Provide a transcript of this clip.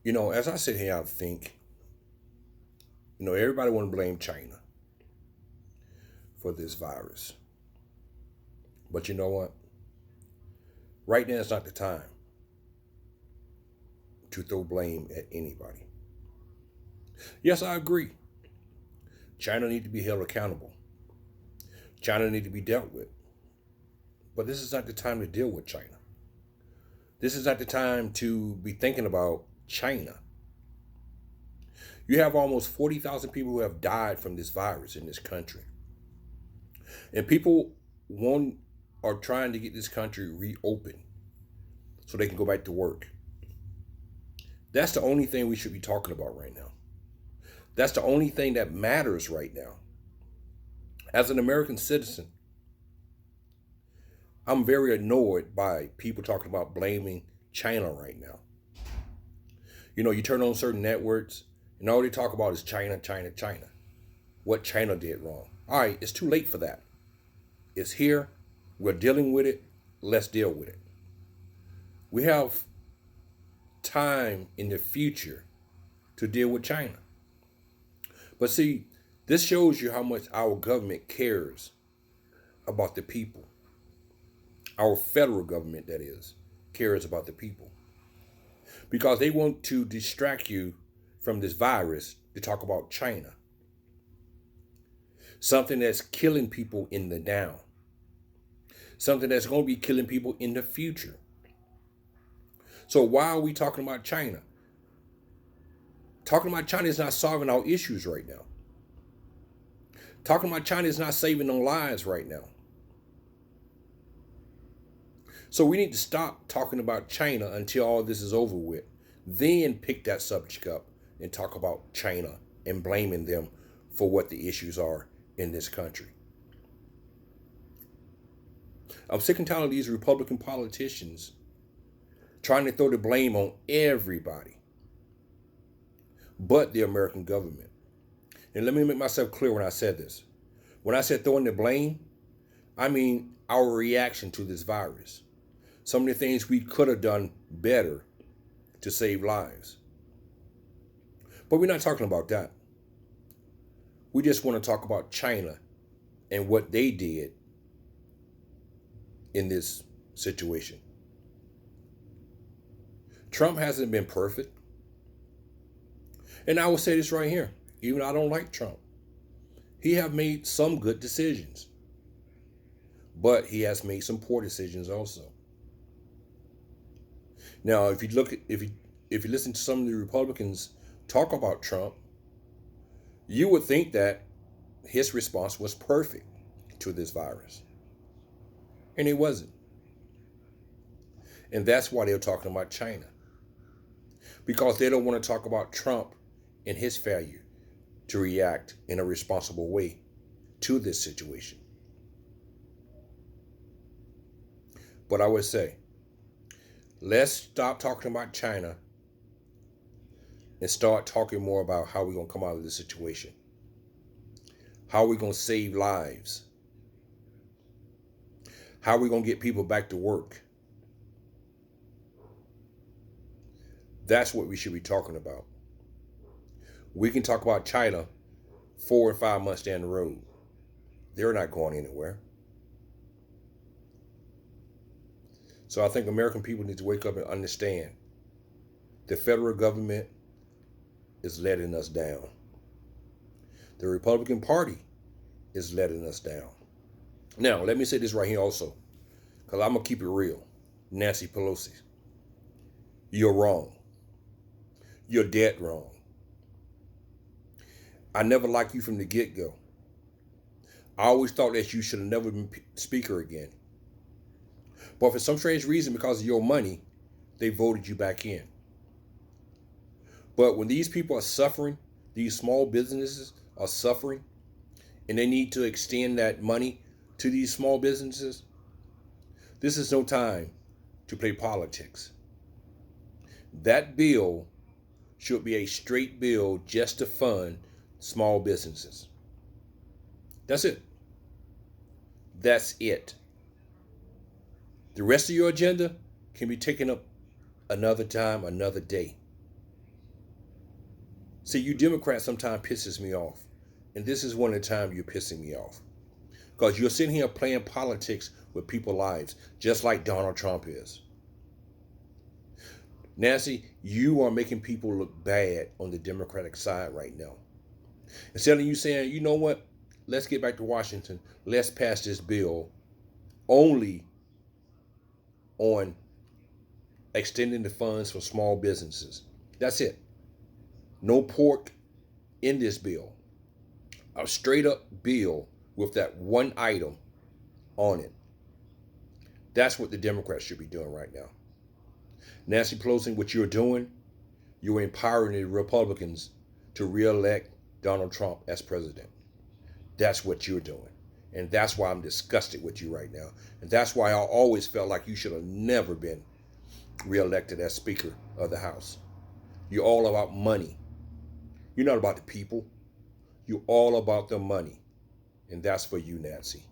As I sit here, I think, everybody want to blame China for this virus. But you know what? Right now is not the time to throw blame at anybody. Yes, I agree. China need to be held accountable. China need to be dealt with. But this is not the time to deal with China. This is not the time to be thinking about China. You have almost 40,000 people who have died from this virus in this country. And people want are trying to get this country reopened so they can go back to work. That's the only thing we should be talking about right now. That's the only thing that matters right now. As an American citizen, I'm very annoyed by people talking about blaming China right now. You turn on certain networks and all they talk about is China, China, China. What China did wrong. All right, it's too late for that. It's here. We're dealing with it. Let's deal with it. We have time in the future to deal with China. But see, this shows you how much our government cares about the people. Our federal government, that is, cares about the people. Because they want to distract you from this virus to talk about China. Something that's killing people in the now. Something that's going to be killing people in the future. So why are we talking about China? Talking about China is not solving our issues right now. Talking about China is not saving no lives right now. So we need to stop talking about China until all this is over with. Then pick that subject up and talk about China and blaming them for what the issues are in this country. I'm sick and tired of these Republican politicians trying to throw the blame on everybody but the American government. And let me make myself clear when I said this. When I said throwing the blame, I mean our reaction to this virus. Some of the things we could have done better to save lives. But we're not talking about that. We just want to talk about China and what they did in this situation. Trump hasn't been perfect. And I will say this right here. Even though I don't like Trump, he have made some good decisions. But he has made some poor decisions also. Now, if you listen to some of the Republicans talk about Trump, you would think that his response was perfect to this virus. And it wasn't. And that's why they're talking about China. Because they don't want to talk about Trump and his failure to react in a responsible way to this situation. But I would say, let's stop talking about China and start talking more about how we're going to come out of this situation. How we're going to save lives. How we're going to get people back to work. That's what we should be talking about. We can talk about China 4 or 5 months down the road. They're not going anywhere. So I think American people need to wake up and understand the federal government is letting us down. The Republican Party is letting us down. Now, let me say this right here also, because I'm going to keep it real. Nancy Pelosi, you're wrong. You're dead wrong. I never liked you from the get-go. I always thought that you should have never been speaker again. But for some strange reason, because of your money, they voted you back in. But when these people are suffering, these small businesses are suffering, and they need to extend that money to these small businesses, this is no time to play politics. That bill should be a straight bill just to fund small businesses. That's it. That's it. The rest of your agenda can be taken up another time, another day. See, you Democrats sometimes pisses me off. And this is one of the times you're pissing me off. Because you're sitting here playing politics with people's lives, just like Donald Trump is. Nancy, you are making people look bad on the Democratic side right now. Instead of you saying, you know what, let's get back to Washington, let's pass this bill only on extending the funds for small businesses. That's it. No pork in this bill. A straight up bill with that one item on it. That's what the Democrats should be doing right now. Nancy Pelosi, what you're doing, you're empowering the Republicans to re-elect Donald Trump as president. That's what you're doing. And that's why I'm disgusted with you right now. And that's why I always felt like you should have never been re-elected as Speaker of the House. You're all about money. You're not about the people. You're all about the money. And that's for you, Nancy.